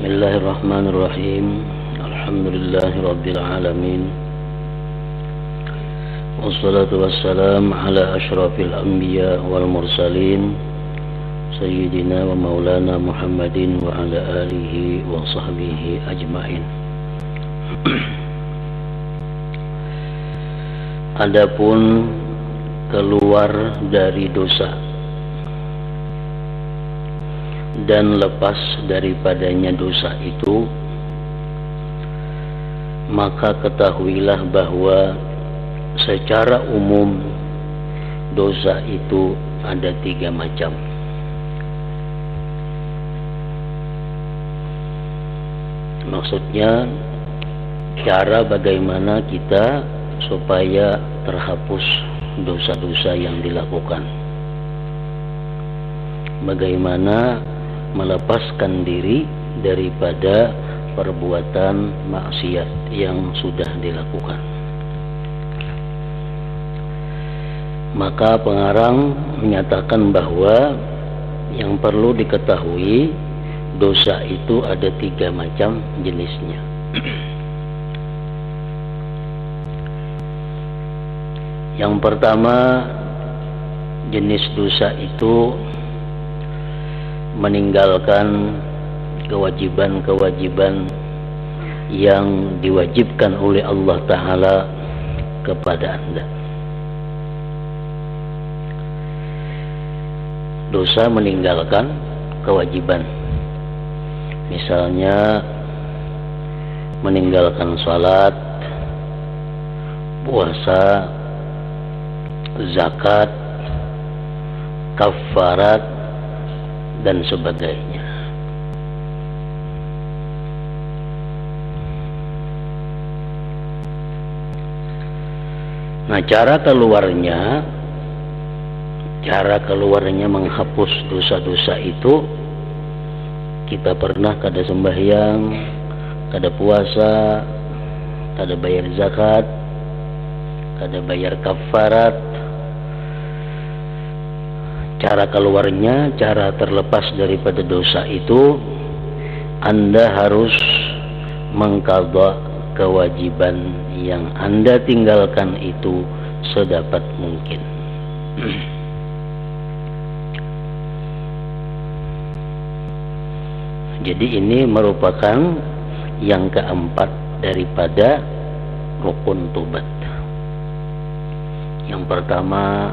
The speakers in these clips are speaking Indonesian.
Bismillahirrahmanirrahim. Alhamdulillahirabbil alamin. Wassalatu wassalam ala asyrafil anbiya wal mursalin sayyidina wa maulana Muhammadin wa ala alihi wa sahbihi ajmain. Adapun keluar dari dosa dan lepas daripadanya dosa itu, maka ketahuilah bahwa secara umum dosa itu ada 3 macam. Maksudnya cara bagaimana kita supaya terhapus dosa-dosa yang dilakukan, bagaimana melepaskan diri daripada perbuatan maksiat yang sudah dilakukan. Maka pengarang menyatakan bahwa yang perlu diketahui, dosa itu ada 3 macam jenisnya. Yang pertama, jenis dosa itu meninggalkan kewajiban-kewajiban yang diwajibkan oleh Allah Ta'ala kepada Anda. Dosa meninggalkan kewajiban, misalnya meninggalkan salat, puasa, zakat, kafarat, dan sebagainya. Nah, cara keluarnya menghapus dosa-dosa itu, kita pernah kada sembahyang, kada puasa, kada bayar zakat, kada bayar kafarat. Cara keluarnya, cara terlepas daripada dosa itu, Anda harus mengqadha kewajiban yang Anda tinggalkan itu sedapat mungkin. Jadi ini merupakan yang keempat daripada rukun tobat. Yang pertama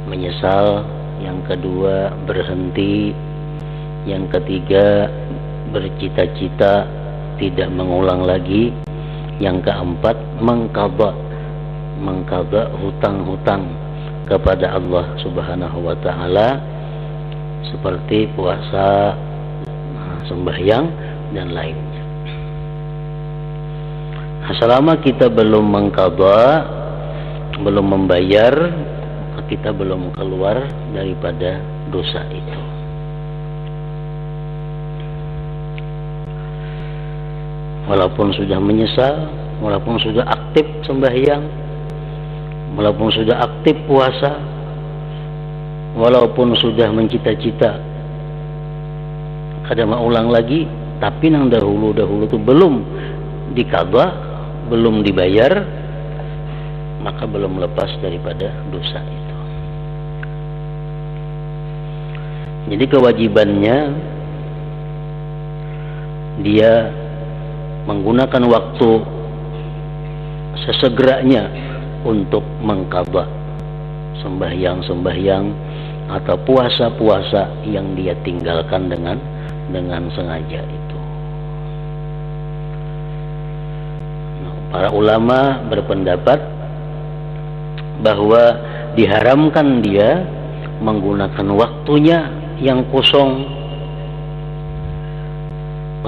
menyesal, yang kedua berhenti, yang ketiga bercita-cita tidak mengulang lagi, yang keempat mengqadha hutang-hutang kepada Allah Subhanahu wa Ta'ala, seperti puasa, sembahyang, dan lainnya. Nah, selama kita belum mengqadha, belum membayar, kita belum keluar daripada dosa itu. Walaupun sudah menyesal, walaupun sudah aktif sembahyang, walaupun sudah aktif puasa, walaupun sudah mencita-cita kada mau ulang lagi, tapi nang dahulu itu belum diqadha, belum dibayar, maka belum lepas daripada dosa itu. Jadi kewajibannya, dia menggunakan waktu sesegeranya untuk mengqadha sembahyang atau puasa yang dia tinggalkan dengan sengaja itu. Para ulama berpendapat bahwa diharamkan dia menggunakan waktunya yang kosong,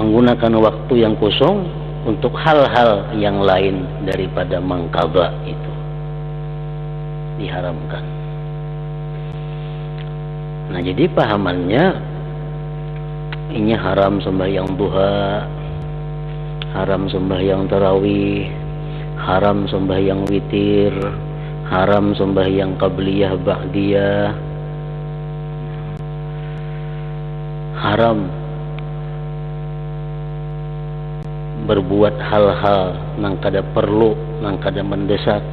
menggunakan waktu yang kosong untuk hal-hal yang lain daripada mengqadha itu. Diharamkan. Nah, jadi pahamannya, ini haram sembahyang duha, haram sembahyang tarawih, haram sembahyang witir, haram sembahyang qabliyah ba'diyah, haram berbuat hal-hal nang kada perlu, nang kada mendesak,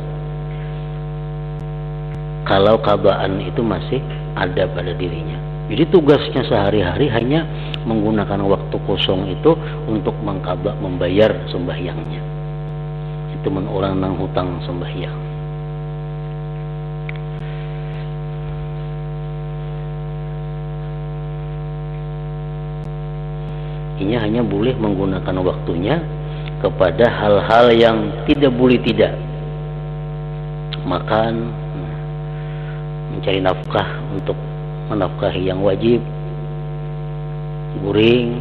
kalau kabaan itu masih ada pada dirinya. Jadi tugasnya sehari-hari hanya menggunakan waktu kosong itu untuk mengqada, membayar sembahyangnya. Itu men orang nang hutang sembahyang. Ini hanya boleh menggunakan waktunya kepada hal-hal yang tidak boleh tidak. Makan, mencari nafkah untuk menafkahi yang wajib, guring,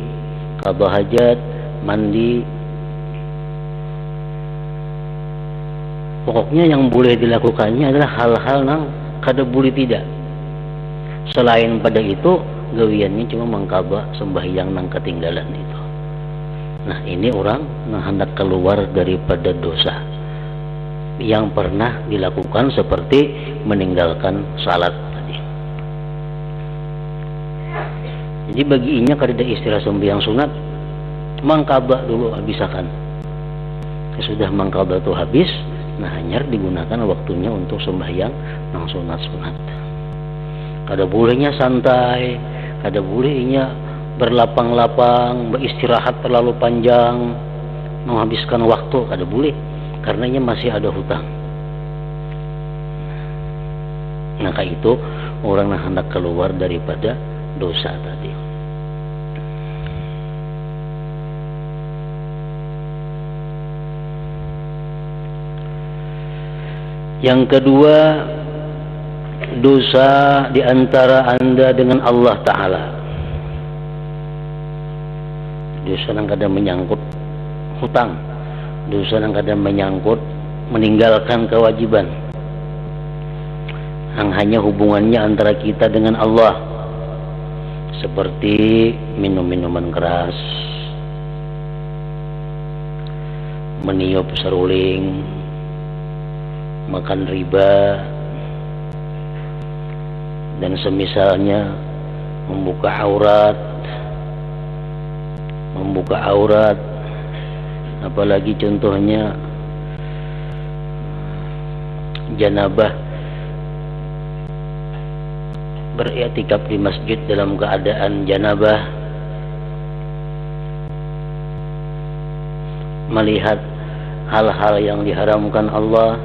qada hajat, mandi. Pokoknya yang boleh dilakukannya adalah hal-hal yang kada boleh tidak. Selain pada itu, gawiannya cuma mengqada sembahyang nang ketinggalan itu. Nah, ini orang yang hendak keluar daripada dosa yang pernah dilakukan, seperti meninggalkan salat. Jadi baginya kada ada istilah sembahyang sunat, mangqada dulu habisakan. Sudah mangqada itu habis, nah hanya digunakan waktunya untuk sembahyang nang sunat-sunat. Kada bolehnya santai, kada bolehnya berlapang-lapang, beristirahat terlalu panjang, menghabiskan waktu, kada boleh, karenanya masih ada hutang. Maka itu orang yang hendak keluar daripada dosa tadi. Yang kedua, dosa di antara Anda dengan Allah Ta'ala. Dosa yang kadang menyangkut hutang, dosa yang kadang menyangkut meninggalkan kewajiban, yang hanya hubungannya antara kita dengan Allah, seperti minum minuman keras, meniup seruling, makan riba, dan semisalnya, membuka aurat, apalagi contohnya janabah, beriktikaf di masjid dalam keadaan janabah, melihat hal-hal yang diharamkan Allah,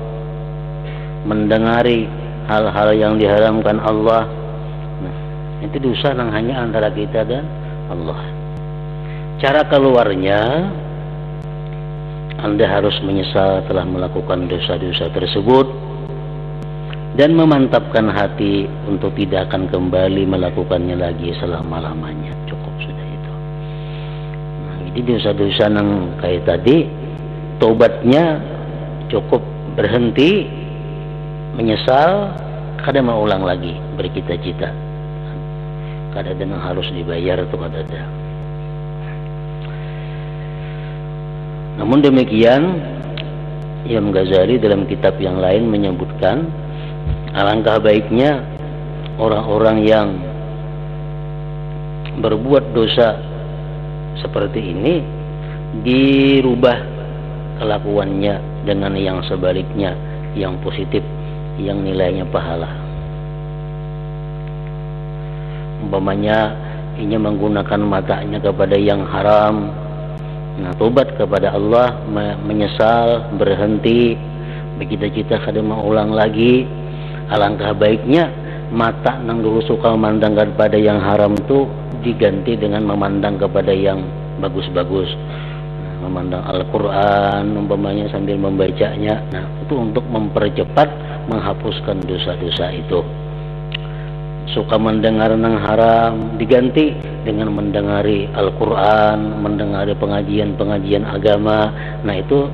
mendengari hal-hal yang diharamkan Allah. Nah, itu dosa yang hanya antara kita dan Allah. Cara keluarnya, Anda harus menyesal telah melakukan dosa-dosa tersebut dan memantapkan hati untuk tidak akan kembali melakukannya lagi selama-lamanya. Cukup sudah itu. Nah, jadi dosa-dosa yang kayak tadi, tobatnya cukup berhenti, menyesal, kada mau ulang lagi, bercita-cita. Kada ada yang harus dibayar atau kada ada. Namun demikian, Imam Ghazali dalam kitab yang lain menyebutkan, alangkah baiknya orang-orang yang berbuat dosa seperti ini dirubah kelakuannya dengan yang sebaliknya, yang positif, yang nilainya pahala. Umpamanya ini menggunakan matanya kepada yang haram, nah tobat kepada Allah, menyesal, berhenti, bercita-cita kada mau ulang lagi. Alangkah baiknya mata nang dulu suka memandang kepada yang haram itu diganti dengan memandang kepada yang bagus-bagus, memandang Al-Quran umpamanya sambil membacanya. Nah itu untuk mempercepat menghapuskan dosa-dosa itu. Suka mendengar nang haram diganti dengan mendengari Al-Quran, mendengari pengajian-pengajian agama. Nah itu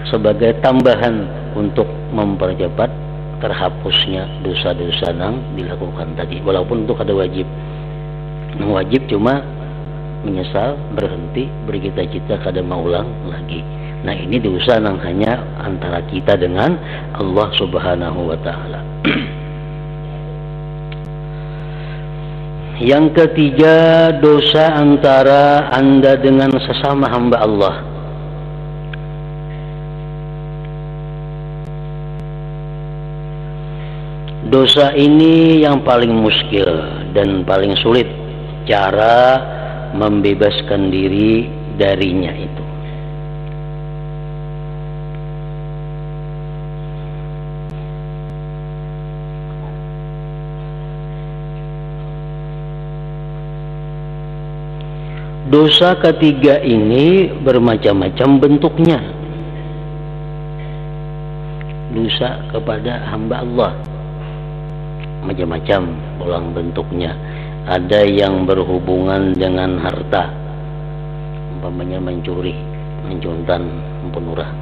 sebagai tambahan untuk mempercepat terhapusnya dosa-dosa yang dilakukan tadi, walaupun itu kada wajib. Yang wajib cuma menyesal, berhenti, bercita-cita kada mau ulang lagi. Nah ini dosa yang hanya antara kita dengan Allah Subhanahu wa Ta'ala. Yang ketiga, dosa antara Anda dengan sesama hamba Allah. Dosa ini yang paling muskil dan paling sulit cara membebaskan diri darinya itu. Dosa ketiga ini bermacam-macam bentuknya. Dosa kepada hamba Allah macam-macam ulang bentuknya. Ada yang berhubungan dengan harta, umpamanya mencuri, mencuntan, membunuh orang.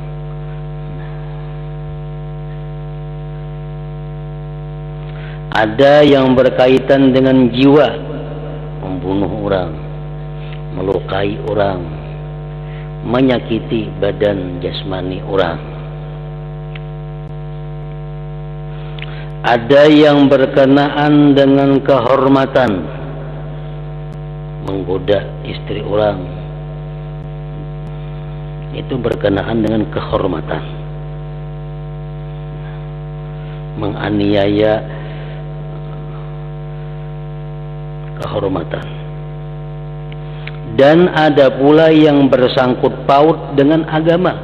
Ada yang berkaitan dengan jiwa, membunuh orang, melukai orang, menyakiti badan jasmani orang. Ada yang berkenaan dengan kehormatan, menggoda istri orang, itu berkenaan dengan kehormatan, menganiaya kehormatan. Dan ada pula yang bersangkut paut dengan agama,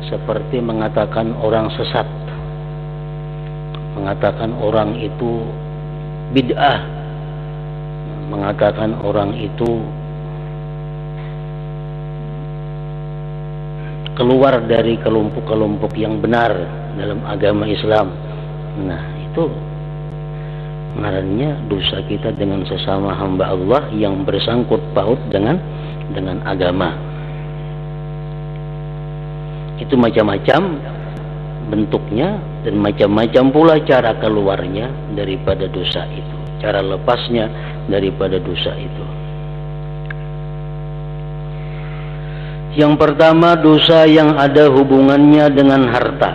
seperti mengatakan orang sesat, mengatakan orang itu bid'ah, mengatakan orang itu keluar dari kelompok-kelompok yang benar dalam agama Islam. Nah, itu ngarannya dosa kita dengan sesama hamba Allah yang bersangkut paut dengan agama. Itu macam-macam bentuknya dan macam-macam pula cara keluarnya daripada dosa itu, cara lepasnya daripada dosa itu. Yang pertama, dosa yang ada hubungannya dengan harta.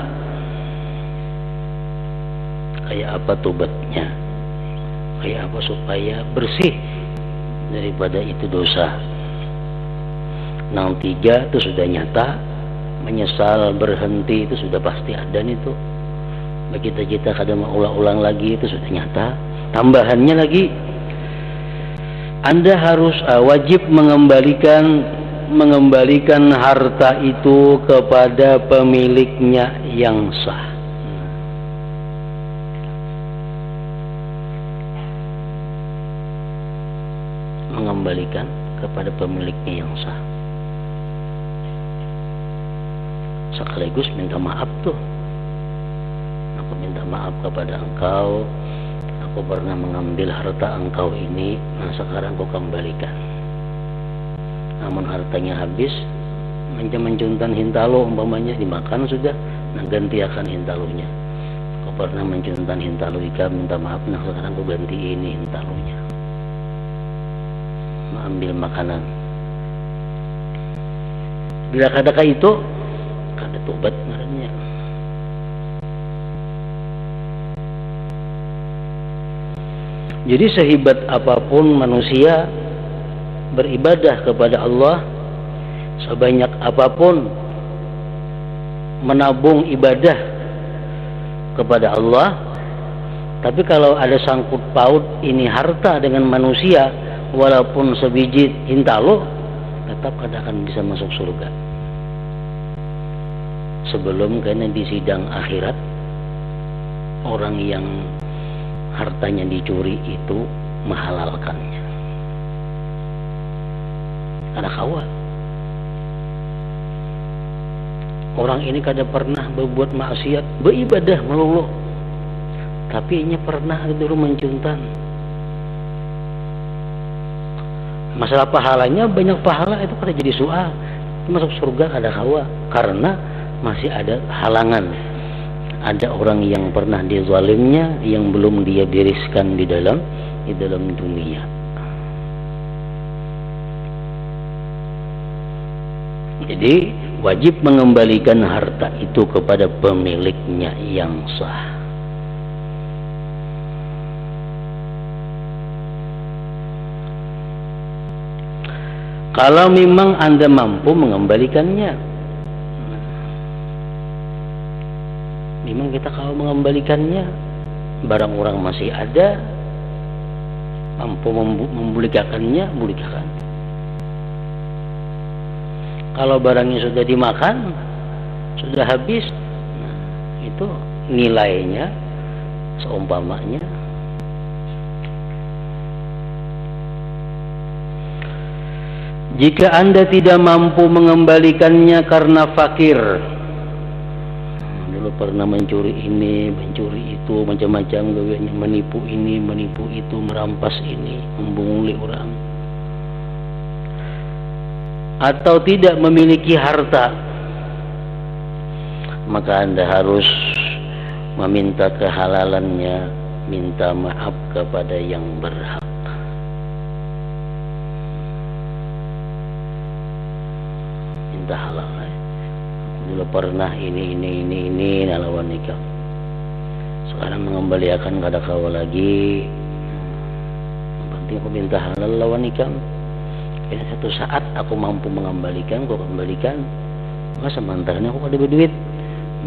Kayak apa tobatnya? Kayak apa supaya bersih daripada itu dosa? Yang tiga itu sudah nyata, menyesal, berhenti, itu sudah pasti ada itu. Bagi kita kadang mau ulang-ulang lagi, itu sudah nyata. Tambahannya lagi, Anda harus wajib mengembalikan harta itu kepada pemiliknya yang sah. Mengembalikan kepada pemiliknya yang sah. Sekaligus minta maaf tuh. Aku minta maaf kepada engkau, aku pernah mengambil harta engkau ini, nah sekarang aku kembalikan. Namun hartanya habis, mencuntan hintalo umpamanya dimakan sudah, nah ganti akan hintalonya. Aku pernah mencuntan hintalo ika, minta maaf, nah sekarang aku ganti ini hintalonya. Mengambil makanan. Bila kata itu kada tobat ngarannya. Jadi sehebat apapun manusia beribadah kepada Allah, sebanyak apapun menabung ibadah kepada Allah, tapi kalau ada sangkut paut ini harta dengan manusia, walaupun sebiji hintalo, tetap kada akan bisa masuk surga. Sebelum karena di sidang akhirat, orang yang hartanya dicuri itu menghalalkannya. Ada kawa. Orang ini kada pernah berbuat maksiat, beribadah melulu, tapi ini pernah dulu mencuntan. Masalah pahalanya banyak pahala itu kada jadi soal. Masuk surga kada kawa, karena masih ada halangan. Ada orang yang pernah dizalimnya yang belum dia diriskan di dalam dunia. Jadi wajib mengembalikan harta itu kepada pemiliknya yang sah. Kalau memang Anda mampu mengembalikannya, memang kita kalau mengembalikannya barang orang masih ada, mampu membulikakannya, bulikakan. Kalau barangnya sudah dimakan, sudah habis, nah, itu nilainya seumpamanya. Jika Anda tidak mampu mengembalikannya karena fakir, dulu pernah mencuri ini, mencuri itu, macam-macam gaweannya, menipu ini, menipu itu, merampas ini, membunguli orang, atau tidak memiliki harta, maka Anda harus meminta kehalalannya, minta maaf kepada yang berhak. Minta halal. Dulu pernah ini nalawan nikah. Sekarang mengembalikan kada kawa lagi. Yang penting aku minta halal lawan nikah. Kayaknya satu saat aku mampu mengembalikan, aku kembalikan. Maka sementaranya aku ada berduit.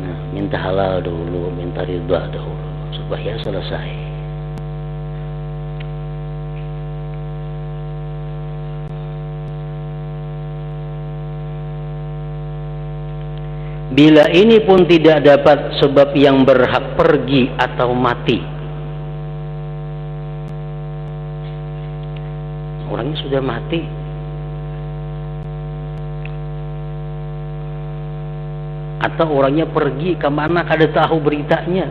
Nah, minta halal dulu, minta ridha dahulu supaya selesai. Bila ini pun tidak dapat sebab yang berhak pergi atau mati, orangnya sudah mati, atau orangnya pergi kemana kada tahu beritanya,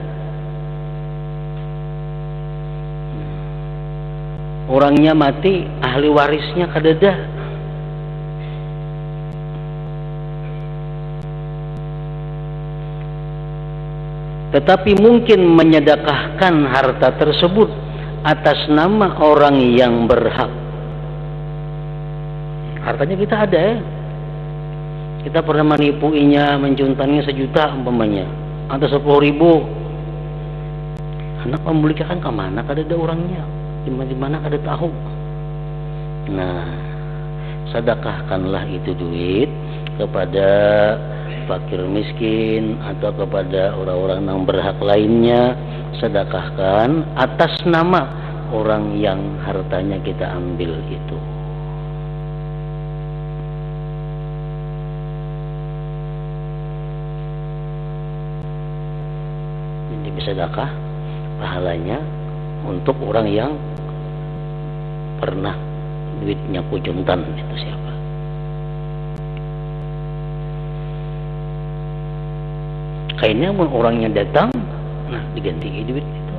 orangnya mati, ahli warisnya kada ada. Tetapi mungkin menyedekahkan harta tersebut atas nama orang yang berhak. Hartanya kita ada, kita pernah menipuinya, mencuntannya 1 juta umpamanya, atau 10.000. Anak membelikan kemana kada ada orangnya, dimana kada tahu. Nah, sedekahkanlah itu duit kepada fakir miskin atau kepada orang-orang yang berhak lainnya, sedekahkan atas nama orang yang hartanya kita ambil itu. Jadi sedekah pahalanya untuk orang yang pernah duitnya kujuntan, itu siapa? Kayaknya orangnya datang, nah diganti duit itu.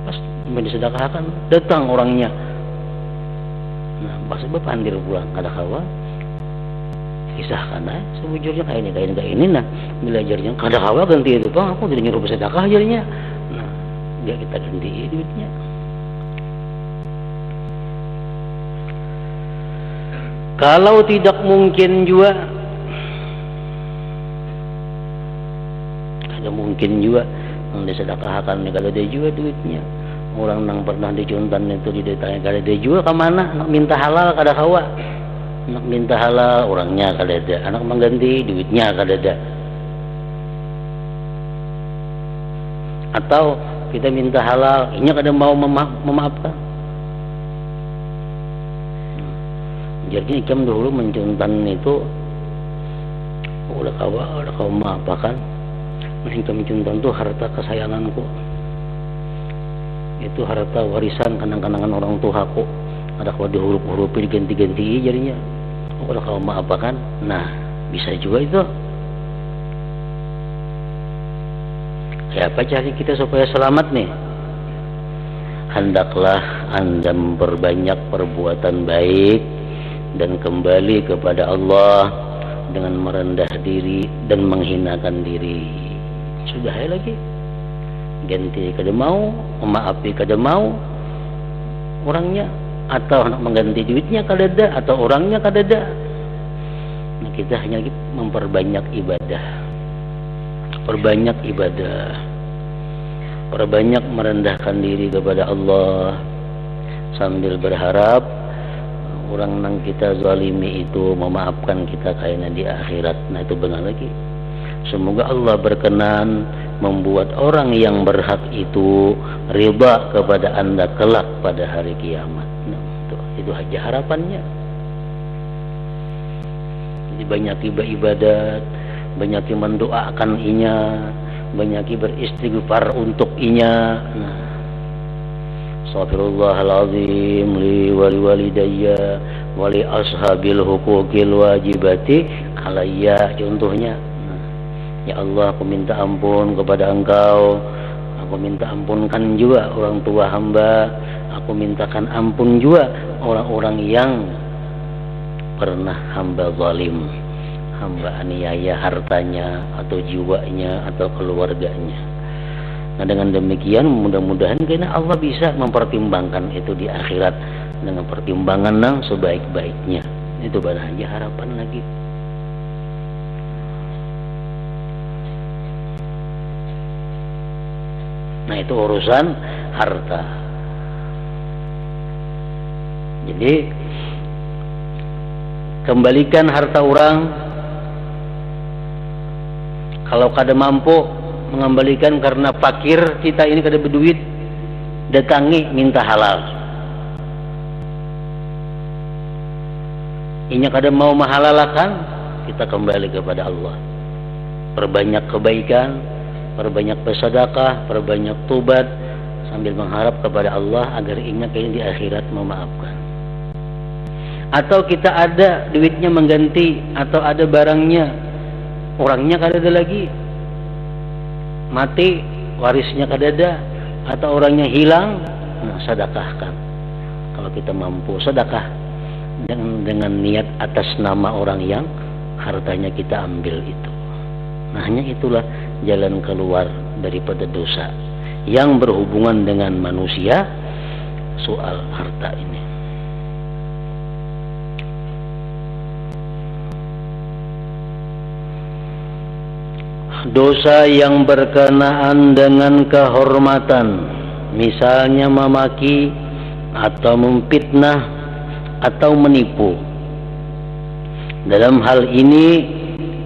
Pas disedekahkan, datang orangnya. Nah, pas pandir pulang kada kawa. Kisahkan sebujurnya kayak ini nah, belajarnya kada kawa ganti itu, Bang, aku tidak nyuruh bersedekah jadinya. Nah, dia kita ganti duitnya. Kalau tidak mungkin juga, mungkin juga disedekahkan kalau dia juga duitnya. Orang yang pernah dicuntan itu ditanya kalau dia juga kemana, nak minta halal kada kawa, nak minta halal orangnya kada ada, anak mengganti duitnya kada ada. Atau kita minta halal, inya kada mau memaafkan. Jadi ikam dulu mencuntan itu udah kawa maafkan. Nah, kami cuntan itu harta kesayanganku, itu harta warisan kenang-kenangan orang tuaku. Ada kalau dihuruf-hurupi diganti-ganti jadinya, kalau kau maapakan, nah bisa juga itu. Kayak apa cari kita supaya selamat nih? Hendaklah Anda memperbanyak perbuatan baik dan kembali kepada Allah dengan merendah diri dan menghinakan diri. Sudah lagi ganti kada mau, memaafi kada mau orangnya, atau nak mengganti duitnya kada ada, atau orangnya kada ada. Nah, kita hanya lagi memperbanyak ibadah, perbanyak ibadah, perbanyak merendahkan diri kepada Allah sambil berharap orang yang kita zalimi itu memaafkan kita kayaknya di akhirat. Nah, itu benar lagi. Semoga Allah berkenan membuat orang yang berhak itu ridha kepada Anda kelak pada hari kiamat. Nah, itu aja harapannya. Jadi banyak ibadat, banyak mendoakan inya, banyak beristighfar untuk inya. Nah, Astaghfirullahaladzim li wali walidayya wali ashabil huquqil wajibati alayya, contohnya. Ya Allah, aku minta ampun kepada Engkau, aku minta ampunkan juga orang tua hamba, aku mintakan ampun juga orang-orang yang pernah hamba zalim, hamba aniaya hartanya atau jiwanya atau keluarganya. Nah, dengan demikian mudah-mudahan karena Allah bisa mempertimbangkan itu di akhirat dengan pertimbangan yang sebaik-baiknya. Itu pada aja harapan lagi. Nah, itu urusan harta. Jadi kembalikan harta orang, kalau kada mampu mengembalikan karena fakir kita ini kada berduit, datangi minta halal. Inya kada mau mahalalakan, kita kembali kepada Allah. Perbanyak kebaikan, perbanyak bersedekah, perbanyak tobat sambil mengharap kepada Allah agar inya kayaknya di akhirat memaafkan. Atau kita ada duitnya mengganti, atau ada barangnya, orangnya kada ada lagi, mati warisnya kada ada, atau orangnya hilang, nah sedekahkan. Kalau kita mampu sedekah dengan niat atas nama orang yang hartanya kita ambil itu. Nah, hanya itulah jalan keluar daripada dosa yang berhubungan dengan manusia, soal harta ini. Dosa yang berkenaan dengan kehormatan, misalnya memaki atau memfitnah atau menipu. Dalam hal ini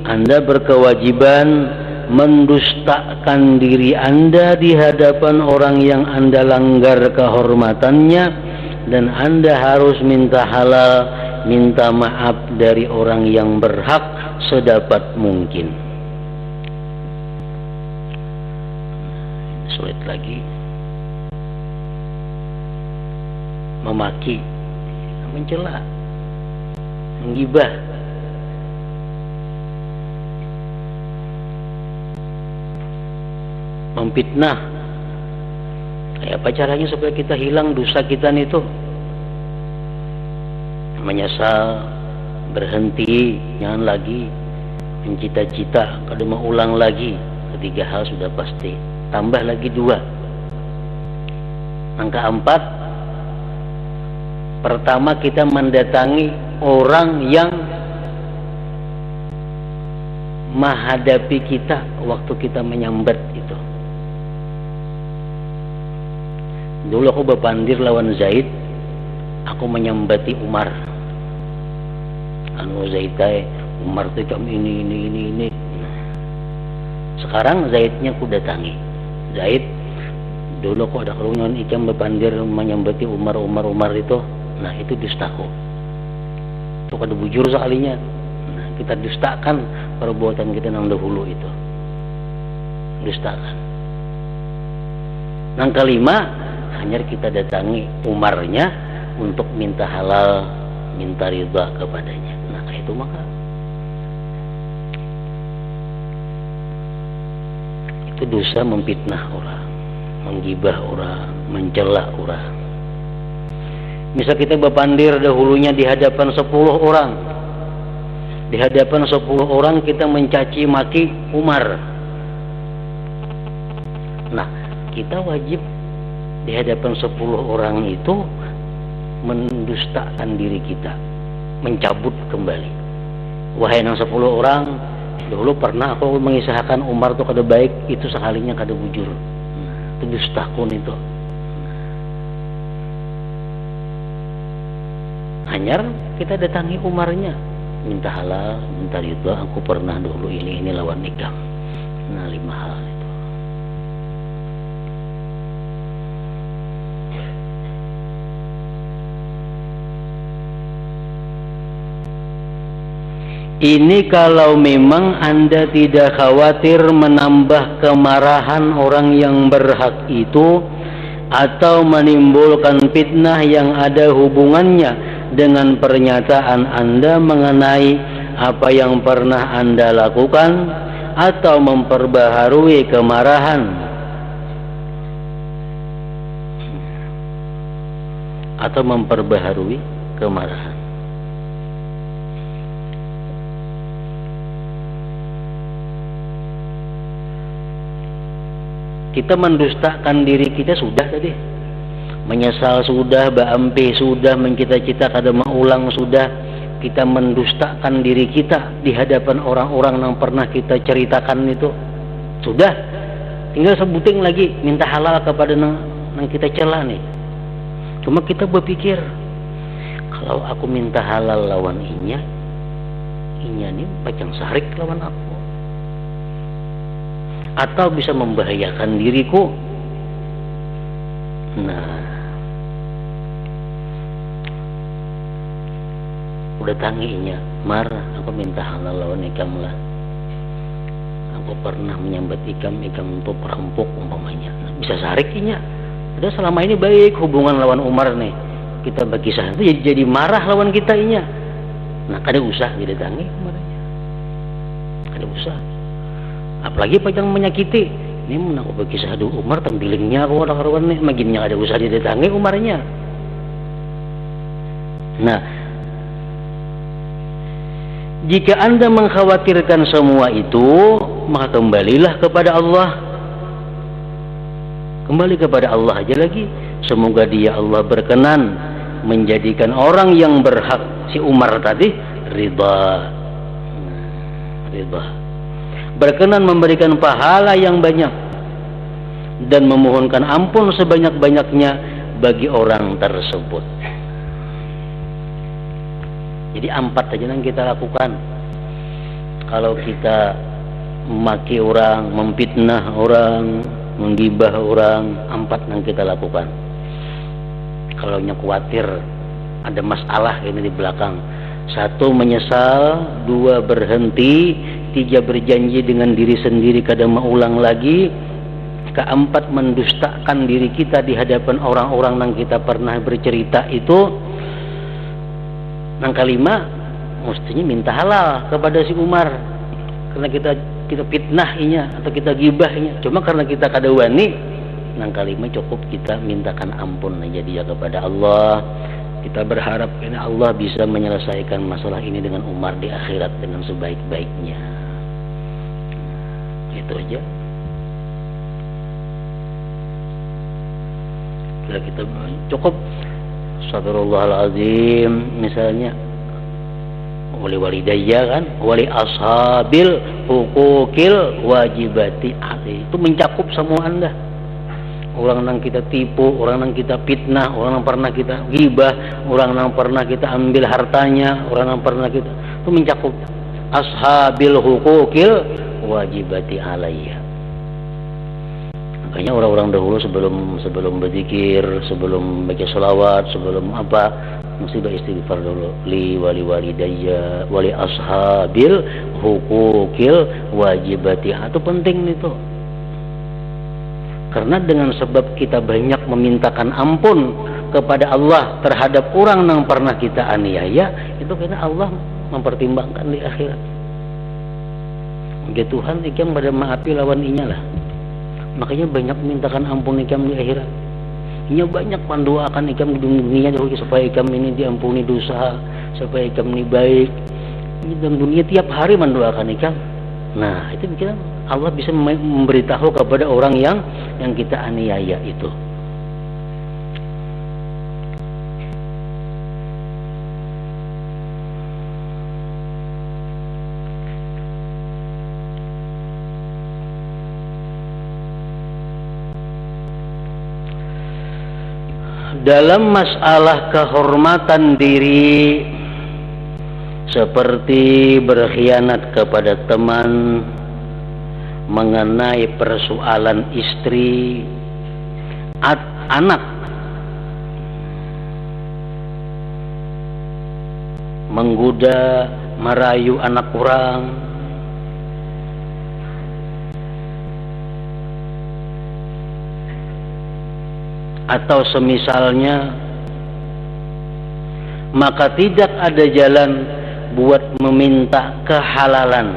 Anda berkewajiban mendustakan diri Anda di hadapan orang yang Anda langgar kehormatannya, dan Anda harus minta halal, minta maaf dari orang yang berhak sedapat mungkin. Sulit lagi. Memaki, mencela, menggibah, memfitnah. Kayak apa caranya supaya kita hilang dosa kita itu? Menyesal, berhenti, jangan lagi mencita-cita, kada mau ulang lagi. Ketiga hal sudah pasti. Tambah lagi 2. Angka 4. Pertama, kita mendatangi orang yang menghadapi kita waktu kita menyambat itu. Dulu aku berpandir lawan Zaid, aku menyambati Umar. Zaid Umar itu kami ini. Sekarang Zaidnya aku datangi. Zaid, dulu aku ada kerumunan ikan berpandir menyambati Umar itu. Nah, itu dustaku. Itu kada bujur sekalinya. Nah, kita dustakan perbuatan kita yang dahulu itu. Dustakan. Yang kelima, hanya kita datangi Umarnya untuk minta halal, minta ridha kepadanya. Nah, kayak itu maka itu dosa memfitnah orang, menggibah orang, mencela orang. Misal kita berpandir dahulunya di hadapan 10 orang. Di hadapan 10 orang kita mencaci maki Umar. Nah, kita wajib di hadapan 10 orang itu mendustakan diri kita, mencabut kembali. Wahai nang 10 orang, dulu pernah aku mengisahkan Umar itu kada baik, itu sekalinya kada bujur. Itu dustakun itu. Hanyar kita datangi Umarnya, minta halal, minta ridha, aku pernah dulu ini lawan nikam. Nah, 5 hal itu. Ini kalau memang Anda tidak khawatir menambah kemarahan orang yang berhak itu atau menimbulkan fitnah yang ada hubungannya dengan pernyataan Anda mengenai apa yang pernah Anda lakukan atau memperbaharui kemarahan Kita mendustakan diri kita sudah tadi, menyesal sudah, baampe sudah, mencita-cita kada maulang sudah. Kita mendustakan diri kita di hadapan orang-orang yang pernah kita ceritakan itu sudah. Tinggal sebuting lagi minta halal kepada nang kita cela nih. Cuma kita berpikir, kalau aku minta halal lawan inya nih pacang sarik lawan aku, atau bisa membahayakan diriku. Nah, udah tanginya marah, aku minta halal lawan ikam lah. Aku pernah menyambat ikam untuk perampok umpamanya. Nah, bisa sariknya. Udah selama ini baik hubungan lawan Umar nih, kita berkisah itu jadi marah lawan kita inya. Nah, kada usah didatangi umarnya, kada usah. Apalagi pajang menyakiti ini mun aku berkisah adu Umar tambilingnya aku ada karuan nih maginnya ada usah didatangi Umarnya. Nah, jika Anda mengkhawatirkan semua itu, maka kembalilah kepada Allah. Kembali kepada Allah aja lagi. Semoga dia Allah berkenan menjadikan orang yang berhak si Umar tadi ridha. Berkenan memberikan pahala yang banyak dan memohonkan ampun sebanyak-banyaknya bagi orang tersebut. Jadi 4 aja yang kita lakukan. Kalau kita memaki orang, memfitnah orang, menggibah orang, 4 yang kita lakukan. Kalau khawatir ada masalah ini di belakang, 1 menyesal, 2 berhenti, 3 berjanji dengan diri sendiri kada maulang lagi, 4 mendustakan diri kita di hadapan orang-orang yang kita pernah bercerita itu. Yang 5 mestinya minta halal kepada si Umar, karena kita fitnah inya atau kita gibahnya. Cuma karena kita kada wani, yang 5 cukup kita mintakan ampun aja dia kepada Allah. Kita berharap ini Allah bisa menyelesaikan masalah ini dengan Umar di akhirat dengan sebaik-baiknya. Itu aja. Kita cukup Astagfirullahaladzim misalnya, wali walidayya kan, wali ashabil hukukil wajibati alaihi, itu mencakup semua Anda. Orang yang kita tipu, orang yang kita fitnah, orang yang pernah kita gibah, orang yang pernah kita ambil hartanya, orang yang pernah kita, itu mencakup ashabil hukukil wajibati alaihi. Makanya orang-orang dahulu sebelum berzikir, sebelum baca sholawat, sebelum apa, mesti beristighfar dulu. Li wali walidayya wali ashabil hukukil wajibati. Itu penting itu. Karena dengan sebab kita banyak memintakan ampun kepada Allah terhadap orang yang pernah kita aniaya, itu karena Allah mempertimbangkan di akhirat. Ya Tuhan, ikam pada maafi lawan inya lah. Makanya banyak mintakan ampun ikam di akhirat. Inya banyak mendoakan ikam di dunia supaya ikam ini diampuni dosa, supaya ikam ini baik. Ini dalam dunia tiap hari mendoakan ikam. Nah, itu kita Allah bisa memberitahu kepada orang yang kita aniaya itu. Dalam masalah kehormatan diri seperti berkhianat kepada teman, mengenai persoalan istri, anak, menggoda, merayu anak orang, atau semisalnya, maka tidak ada jalan buat meminta kehalalan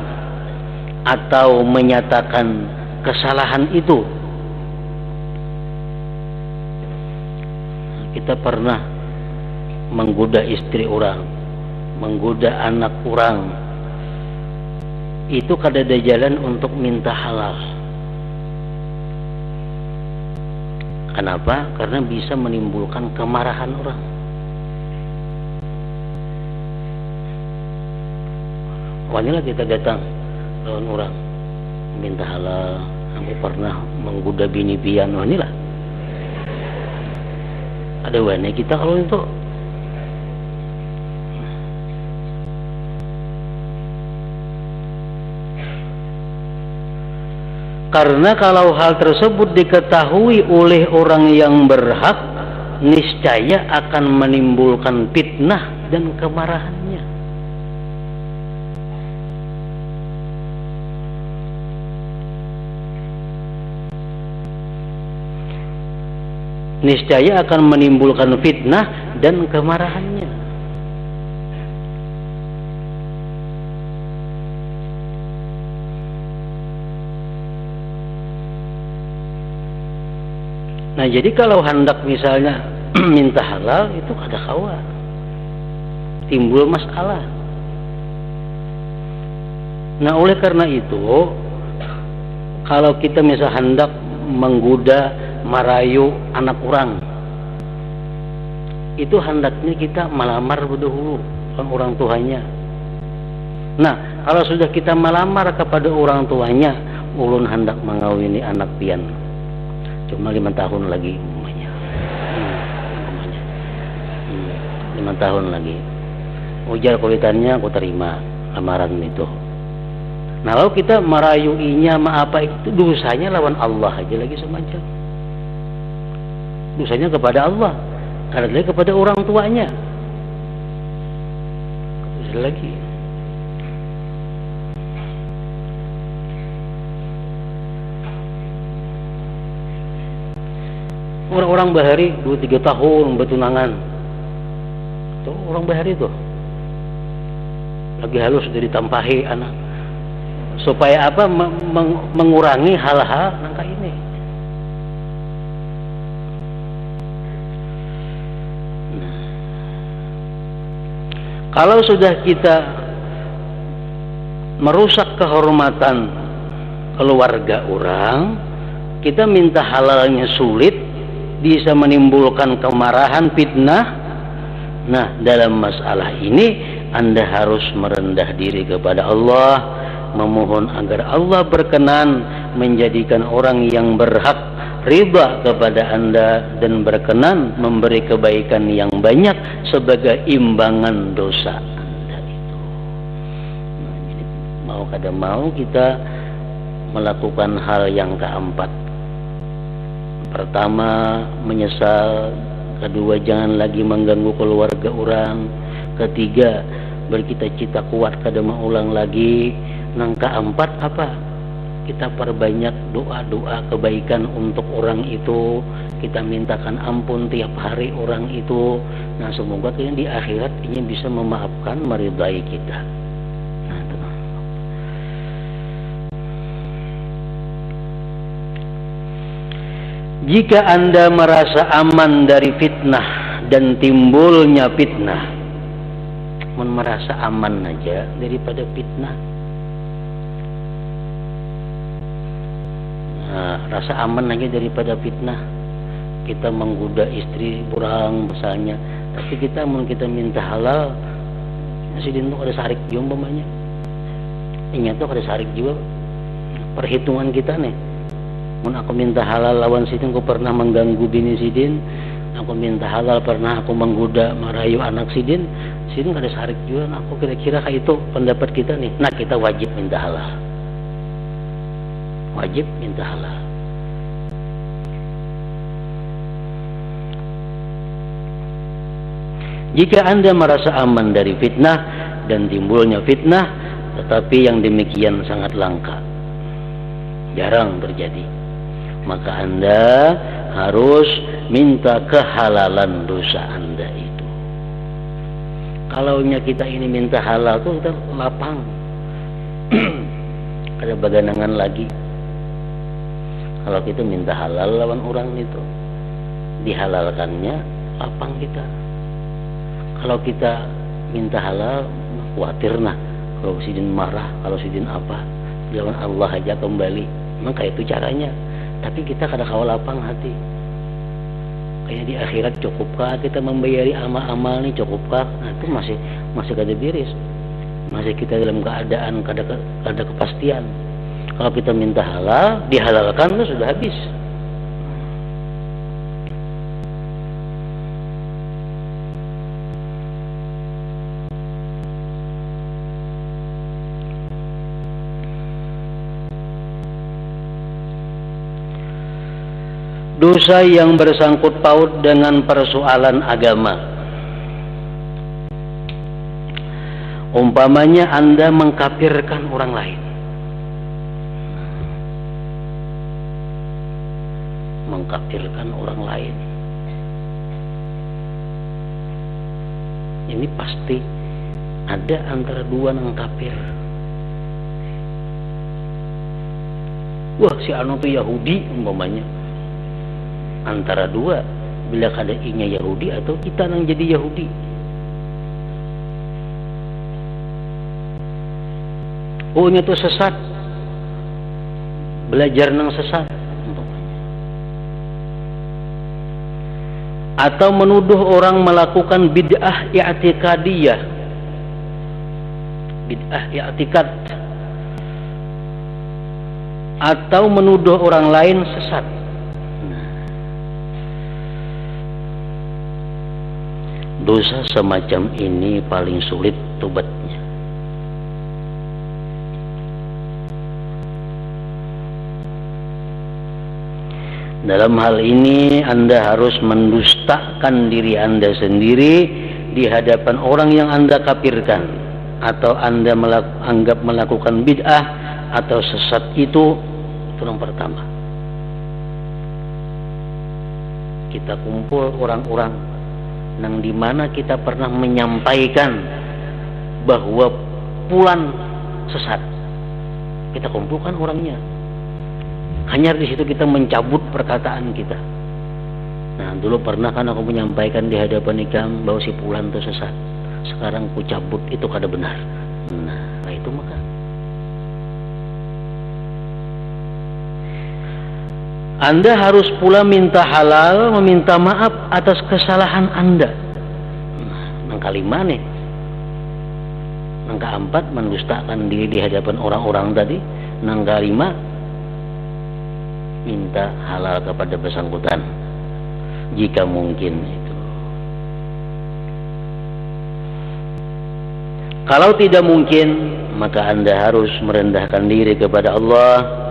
atau menyatakan kesalahan itu. Kita pernah menggoda istri orang, menggoda anak orang, itu kada ada jalan untuk minta halal. Kenapa? Karena bisa menimbulkan kemarahan orang. Awalnya kita datang lawan orang minta halal, aku pernah menggoda bini pian, inilah ada wane kita kalau itu. Karena kalau hal tersebut diketahui oleh orang yang berhak, niscaya akan menimbulkan fitnah dan kemarahannya. Niscaya akan menimbulkan fitnah dan kemarahannya. Nah, jadi kalau hendak misalnya minta halal itu kada kawa, timbul masalah. Nah, oleh karena itu, kalau kita misal hendak menggoda merayu anak orang, itu hendaknya kita melamar dahulu orang tuanya. Nah, kalau sudah kita melamar kepada orang tuanya, ulun hendak mengawini anak pian, cuma 5 tahun lagi umpamanya. 5 tahun lagi. Ujar kulitannya aku terima lamaran itu. Nah, kalau kita merayuinya apa itu dosanya lawan Allah aja lagi semacam. Dosanya kepada Allah, karena lagi kepada orang tuanya. Dosa lagi. Orang-orang bahari 2-3 tahun bertunangan. Tuh orang bahari tuh. Lagi halus jadi tampahi anak. Supaya apa? Mengurangi hal-hal nangka ini. Kalau sudah kita merusak kehormatan keluarga orang, kita minta halalnya sulit, bisa menimbulkan kemarahan, fitnah. Nah, dalam masalah ini Anda harus merendah diri kepada Allah, memohon agar Allah berkenan menjadikan orang yang berhak riba kepada Anda dan berkenan memberi kebaikan yang banyak sebagai imbangan dosa Anda itu. Nah, jadi mau kada mau kita melakukan hal yang keempat. Pertama, menyesal. Kedua, jangan lagi mengganggu keluarga orang. Ketiga, bercita-cita kuat kada mau ulang lagi. Nang keempat apa? Kita perbanyak doa-doa kebaikan untuk orang itu. Kita mintakan ampun tiap hari orang itu. Nah, semoga di akhirat ini bisa memaafkan, meridai kita. Nah, tenang. Jika Anda merasa aman dari fitnah dan timbulnya fitnah, merasa aman aja daripada fitnah. Nah, rasa aman aja daripada fitnah. Kita menggoda istri orang misalnya, tapi kita minta halal, sidin tuh ada sarik juga umpamanya. Ingat tuh ada sarik juga. Perhitungan kita nih. Mun aku minta halal lawan sidin, aku pernah mengganggu bini sidin. Aku minta halal pernah aku menggoda merayu anak sidin ada sarik juga. Nah, aku kira-kira kayak itu pendapat kita nih. Nah, kita wajib minta halal. Wajib minta halal. Jika Anda merasa aman dari fitnah dan timbulnya fitnah, tetapi yang demikian sangat langka, jarang terjadi. Maka Anda harus minta kehalalan dosa Anda itu. Kalau kita ini minta halal tuh kita lapang. Ada baganangan lagi. Kalau kita minta halal lawan orang itu, dihalalkannya lapang kita. Kalau kita minta halal, khawatir nah kalau sidin marah, kalau sidin apa, lawan Allah aja kembali. Maka itu caranya. Tapi kita kada kawal lapang hati. Kayak di akhirat cukupkah kita membayari amal-amal ini, cukupkah? Nah, itu masih kada beres. Masih kita dalam keadaan kada kepastian. Kalau kita minta halal, dihalalkan itu sudah habis. Dosa yang bersangkut paut dengan persoalan agama. Umpamanya Anda mengkafirkan orang lain. Mengkafirkan orang lain. Ini pasti ada antara dua yang kafir. Wah, si anu itu Yahudi umpamanya. Antara dua, bila kada inya Yahudi atau kita yang jadi Yahudi. Oh, nya itu sesat, belajar nang sesat, atau menuduh orang melakukan bid'ah i'tikadiyah, bid'ah i'tikad, atau menuduh orang lain sesat. Dosa semacam ini paling sulit tobatnya. Dalam hal ini Anda harus mendustakan diri Anda sendiri di hadapan orang yang Anda kafirkan, atau Anda anggap melakukan bid'ah atau sesat itu yang pertama. Kita kumpul orang-orang nang dimana kita pernah menyampaikan bahwa fulan sesat, kita kumpulkan orangnya. Hanya di situ kita mencabut perkataan kita. Nah, dulu pernah kan aku menyampaikan di hadapan ikam bahwa si fulan itu sesat. Sekarang aku cabut, itu kada benar. Nah itu maka Anda harus pula minta halal, meminta maaf atas kesalahan Anda. Nang kalima nih, nang keempat mendustakan diri di hadapan orang-orang tadi. Nang kelima minta halal kepada bersangkutan jika mungkin itu. Kalau tidak mungkin, maka Anda harus merendahkan diri kepada Allah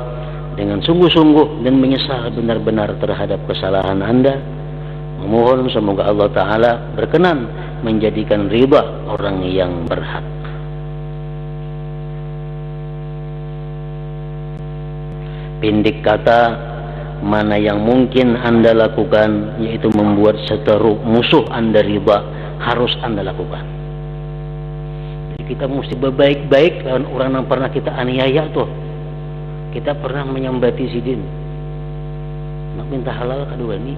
dengan sungguh-sungguh dan menyesal benar-benar terhadap kesalahan Anda. Memohon semoga Allah Ta'ala berkenan menjadikan riba orang yang berhak. Pendek kata, mana yang mungkin Anda lakukan, yaitu membuat seteru musuh Anda riba, harus Anda lakukan. Jadi kita mesti berbaik-baik lawan orang yang pernah kita aniaya tuh. Kita pernah menyambati sidin, nak minta halal kedua ini.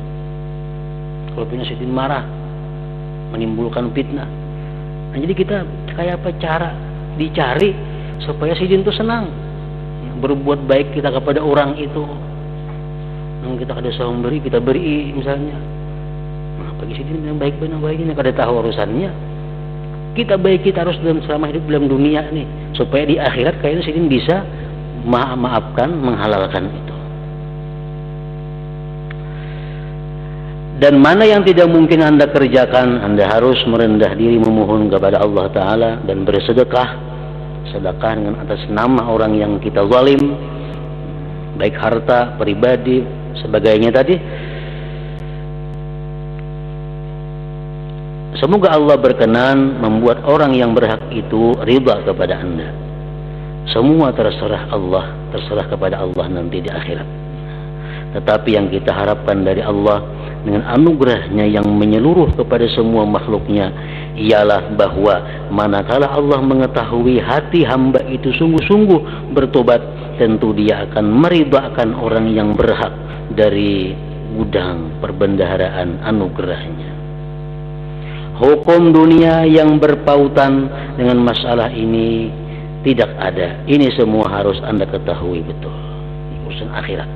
Kalau punya sidin marah, menimbulkan fitnah. Nah, jadi kita kayak apa cara dicari supaya sidin itu senang, berbuat baik kita kepada orang itu. Nang kita ada saung beri, kita beri misalnya. Nah, bagi sidin yang baik ini kada tahu urusannya. Kita baik, kita harus dalam selama hidup dalam dunia nih, supaya di akhirat kayaknya sidin bisa maafkan, menghalalkan itu. Dan mana yang tidak mungkin Anda kerjakan, Anda harus merendah diri memohon kepada Allah Ta'ala dan bersedekah. Sedekah dengan atas nama orang yang kita zalim, baik harta, pribadi, sebagainya tadi. semoga Allah berkenan membuat orang yang berhak itu ridha kepada Anda. Semua terserah Allah, terserah kepada Allah nanti di akhirat. Tetapi yang kita harapkan dari Allah dengan anugerahnya yang menyeluruh kepada semua makhluknya ialah bahwa manakala Allah mengetahui hati hamba itu sungguh-sungguh bertobat, tentu dia akan meridhakan orang yang berhak dari gudang perbendaharaan anugerahnya. Hukum dunia yang berpautan dengan masalah ini tidak ada. Ini semua harus Anda ketahui betul. Urusan akhirat.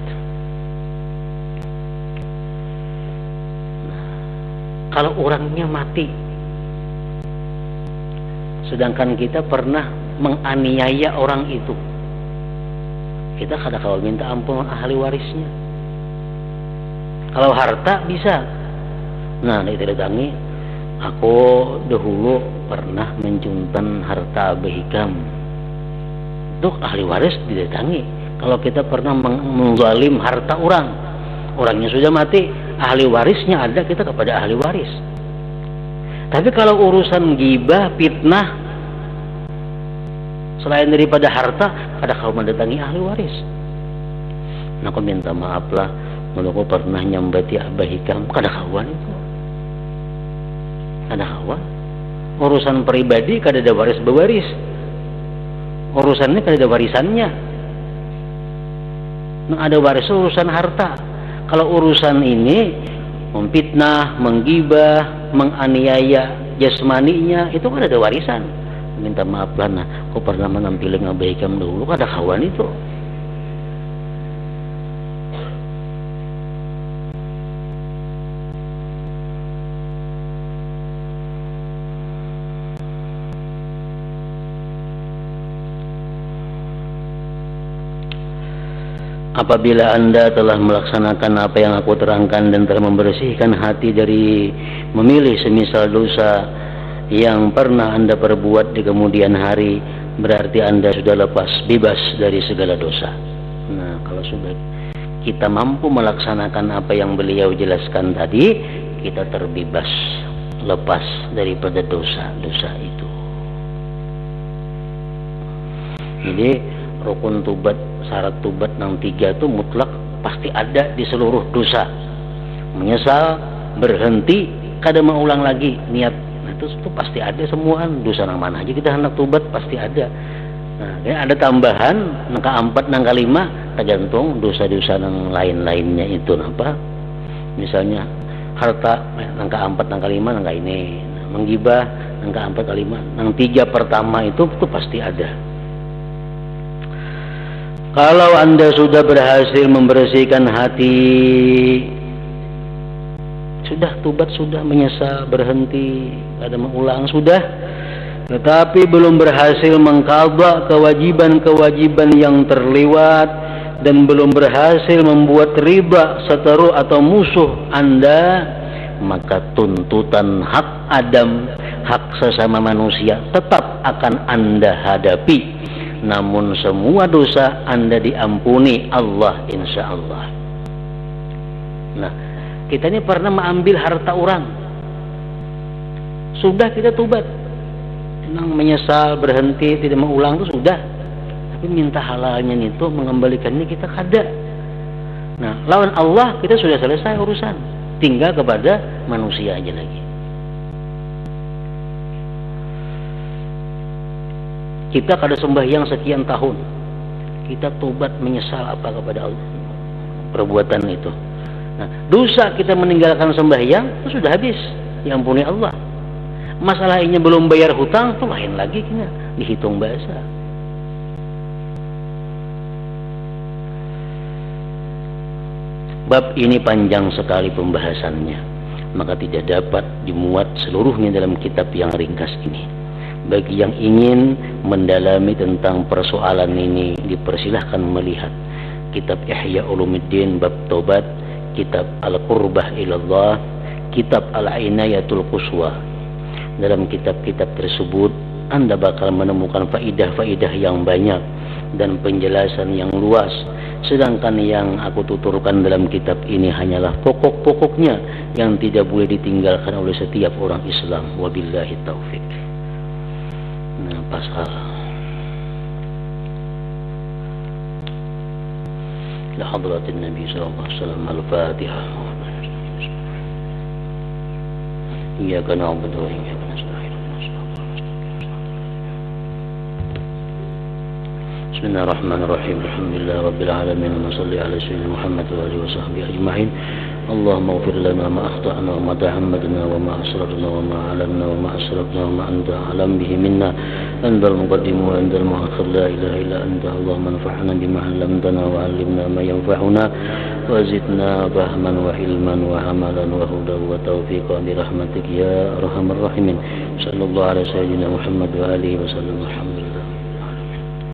Kalau orangnya mati, sedangkan kita pernah menganiaya orang itu, kita kadang-kadang minta ampun ahli warisnya. Kalau harta bisa. Nah, ditangi, aku dahulu pernah mencuntan harta Abah Hikam. Itu ahli waris didatangi. Kalau kita pernah menzalim harta orang, orangnya sudah mati, ahli warisnya ada, kita kepada ahli waris. Tapi kalau urusan ghibah, fitnah, selain daripada harta, ada kau mendatangi ahli waris. Nah, aku minta maaf lah, kalau aku pernah nyambati Abah Hikam, kada kawan itu, kada kawan. Urusan pribadi kada ada waris bewaris, urusannya kada ada warisannya. Nah, ada waris urusan harta. Kalau urusan ini memfitnah, menggibah, menganiaya jasmaninya, itu kan ada warisan. Minta maaf lah, nah, aku pernah menampilin Abah Hikam dulu, ada kawan itu. Apabila Anda telah melaksanakan apa yang aku terangkan dan telah membersihkan hati dari memilih semisal dosa yang pernah Anda perbuat di kemudian hari, berarti Anda sudah lepas, bebas dari segala dosa. Nah, kalau sudah kita mampu melaksanakan apa yang beliau jelaskan tadi, kita terbebas, lepas daripada dosa-dosa itu. Jadi rukun tubat, syarat tubat yang 3 itu mutlak pasti ada di seluruh dosa. Menyesal, berhenti, kada mau ulang lagi niat. Nah, itu pasti ada semua. Dosa nang mana aja kita hendak tubat pasti ada. Nah, ada tambahan nangka 4, nangka 5, tergantung dosa-dosa nang lain-lainnya itu apa. Misalnya harta nangka 4, nangka 5, nangka ini. Nah, menggibah nangka 4 ke 5, nang 3 pertama itu pasti ada. Kalau Anda sudah berhasil membersihkan hati, sudah tubat, sudah menyesal, berhenti, ada mengulang, sudah, tetapi belum berhasil mengqadha kewajiban-kewajiban yang terlewat dan belum berhasil membuat riba seteru atau musuh Anda, maka tuntutan hak Adam, hak sesama manusia tetap akan Anda hadapi. Namun semua dosa Anda diampuni Allah, insya Allah. Nah, kita ini pernah mengambil harta orang, sudah kita tubat, memang menyesal, berhenti, tidak mengulang itu sudah. Tapi minta halalnya itu, mengembalikannya kita kada. Nah, lawan Allah kita sudah selesai urusan, tinggal kepada manusia aja lagi. Kita kada sembahyang sekian tahun, kita tobat menyesal apa kepada Allah perbuatan itu. Nah, dosa kita meninggalkan sembahyang itu sudah habis, diampuni Allah. Masalah ini belum bayar hutang itu lain lagi, kita dihitung bahasa. Bab ini panjang sekali pembahasannya, maka tidak dapat dimuat seluruhnya dalam kitab yang ringkas ini. Bagi yang ingin mendalami tentang persoalan ini, dipersilahkan melihat kitab Ihya Ulumuddin bab Taubat, kitab Al-Qurbah Ilallah, kitab Al-Inayatul Quswa. Dalam kitab-kitab tersebut Anda bakal menemukan faidah-faidah yang banyak dan penjelasan yang luas. Sedangkan yang aku tuturkan dalam kitab ini hanyalah pokok-pokoknya yang tidak boleh ditinggalkan oleh setiap orang Islam. Wabillahi taufik. Nah, pasal ila hadratin Nabi sallallahu alaihi wasallam al-Fatihah. Iyyaka na'budu wa iyyaka nasta'in. Bismillahirrahmanirrahim. Alhamdulillah rabbil alamin. Wa shalli ala sayyidina Muhammad wa alihi wa sahbihi ajma'in. Allahumma ighfir lana ma akhta'na wa ma ta'ammadna wa ma asrarna wa ma a'lanna wa ma asrafna wa ma anta a'lam bihi minna. Antal muqaddim wa antal mu'akhir, la ilaha illa anta. Allahumma anfa'na bima 'allamtana wa 'allimna ma yanfa'una wa zidna fahman wa ilman wa amalan wa hudan wa tawfiqan bi rahmatik ya arhamar rahimin. Sallallahu alaihi sayyidina Muhammad wa alihi wa sallam. Alhamdulillah.